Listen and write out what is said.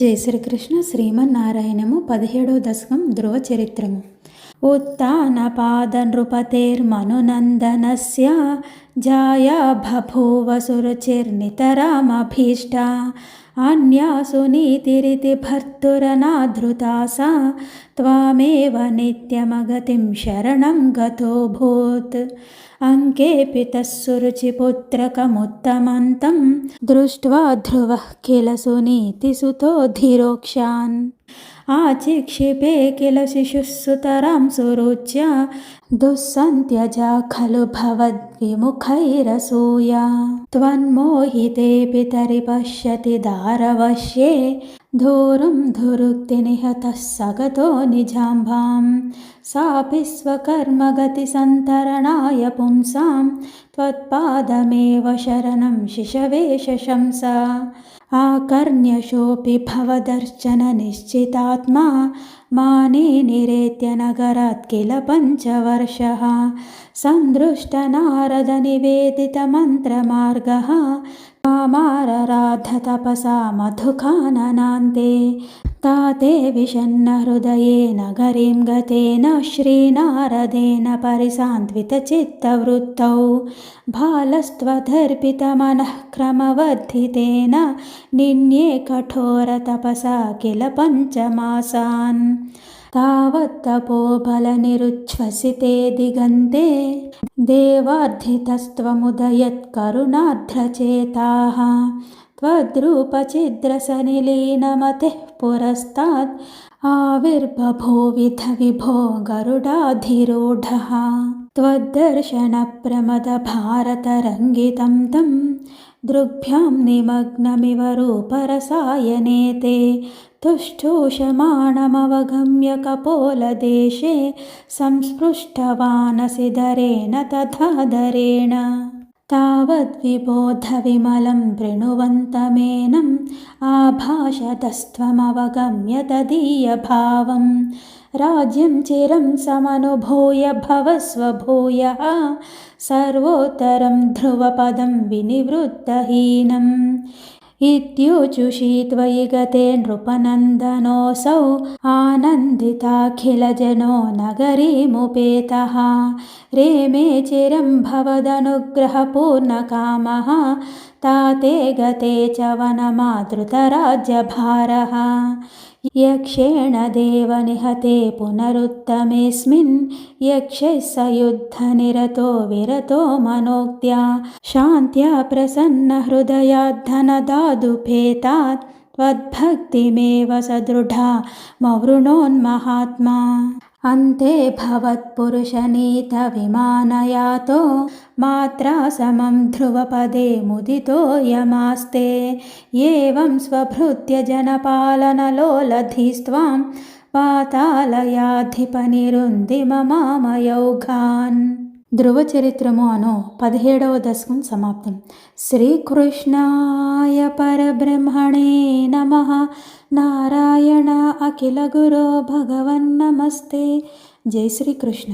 జై శ్రీకృష్ణ శ్రీమన్నారాయణము 17వ దశకం ధ్రువ చరిత్రము. ఉత్తానపాద నృపతేర్మనునందనస్య జాయా బభూవ సురుచిర్నితరామభీష్టా అన్యాసు నీతిరితి భర్తురనాధృతా సా త్వామేవ నిత్యమగతిం శరణం గతోభూత్. అంకేపి తస్సురుచిపుత్రకముత్తమంతం దృష్ట్వా ధ్రువః కిల సునీతిసుతోధిరోక్షాన్ ఆచిక్షిపే కిల శిశుः సుతరాం సురుచ్య దుస్సంత్యజా ఖలు భవద్విముఖైరసూయ. త్వన్మోహితే పితరి పశ్యతి దారవశ్యే ధూరుం ధురుక్తి నిహతః సగతో నిజాంబాం సాపి స్వకర్మగతి సంతరణాయ పుంసాం త్వత్పాదమేవ శరణం శిశవే శశంస. ఆకర్ణ్యశోపి భవదర్శన నిశ్చితాత్మా మానే నిరేత్య నగరాత్ కిల పంచవర్షః సందృష్ట నారద నివేదిత మంత్రమార్గః కామారరాధ తపసా మధుకాననాంతే. తాతే విషన్న హృదయే నగరీం గతేన శ్రీనారదేన పరిసాన్విత చిత్తవృత్తౌ బాలస్త్వదర్పిత మనః క్రమవర్ధితేన నిన్యే కఠోర తపసా కిల పంచమాసాన్. తావత్తపోబలనిరుచ్ఛ్వసితే దిగంతే దేవార్ధితస్త్వముదయత్ కరుణార్ద్రచేతాః త్వద్రూపఛిద్రసనిలీనమతిః పురస్తాద్ ఆవిర్బభూవిధ విభో గరుడాధిరూఢః. త్వద్దర్శనప్రమదభారతరంగితం తం దృగ్భ్యాం నిమగ్నమివ రూపరసాయనే తే తుష్టూషమాణమవగమ్య కపోలదేశే సంస్పృష్టవానసి దరేణ తథాదరేణ. తావద్విబోధ విమలం వృణువంతమేనం ఆభాషతస్త్వమవగమ్య తదీయభావం రాజ్యం చిరం సమనుభూయ భవస్వ భూయః సర్వోత్తరం ధ్రువపదం వినివృత్తహీనం. ఇత్యూచుషీ త్వయి గతే నృపనందనోऽసౌ ఆనందితాఖిలజనో నగరీముపేతః రేమే చిరం భవదనుగ్రహపూర్ణకామః తాతే గతే చ వనమాదృతరాజ్యభారः. యక్షేణ దేవ నిహతే పునరుత్తమేస్మిన్ యక్షైః సయుద్ధనిరతో విరతో మనోక్త్యా శాంత్యా ప్రసన్న హృదయాద్ధనదాదుపేతాత్ త్వద్భక్తిమేవ సదృఢా మవృణోన్మహాత్మా. అంతే భవత్పురుషనీత విమానయాతో మాత్రా సమం ధ్రువపదే ముదితో యమాస్తే ఏవం స్వభృత్య జనపాలనలోలధీస్త్వాం పాతాళయాధిపనిరుంది మమామయౌఘాన్. ధ్రువ చరిత్రము అను 17వ దశకం సమాప్తం. శ్రీకృష్ణాయ పరబ్రహ్మణే నమః. నారాయణ అఖిల గురో భగవన్ నమస్తే. జై శ్రీకృష్ణ.